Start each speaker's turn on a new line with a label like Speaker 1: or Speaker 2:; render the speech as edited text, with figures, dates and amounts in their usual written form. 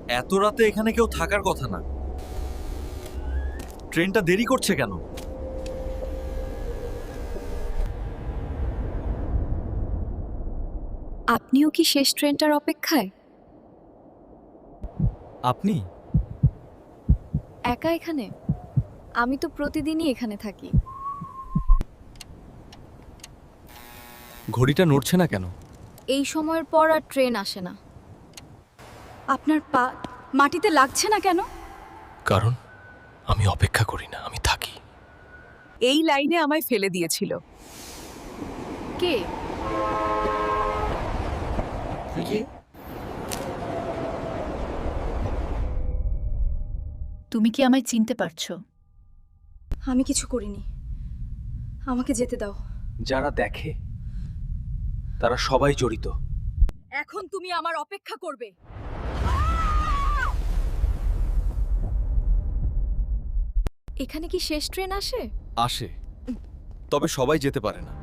Speaker 1: এত রাতে এখানে কেউ থাকার কথা না। ট্রেনটা দেরি করছে কেন?
Speaker 2: আপনিও কি শেষ ট্রেনটার অপেক্ষায়?
Speaker 1: আপনি?
Speaker 2: একা এখানে? আমি তো প্রতিদিনই এখানে থাকি।
Speaker 1: ঘড়িটা নড়ছে না কেন?
Speaker 2: এই সময়ের পর আর ট্রেন আসে না। আপনার পা মাটিতে লাগছে না কেন?
Speaker 3: কারণ আমি অপেক্ষা করি না, আমি থাকি।
Speaker 4: এই লাইনে আমায় ফেলে দিয়েছিল।
Speaker 2: কে?
Speaker 5: তুমি কি আমায় চিনতে পারছো?
Speaker 2: আমি কিছু করিনি, আমাকে যেতে দাও।
Speaker 3: যারা দেখে তারা সবাই জড়িত।
Speaker 2: এখন তুমি আমার অপেক্ষা করবে। এখানে কি শেষ ট্রেন আসে?
Speaker 1: আসে, তবে সবাই যেতে পারে না।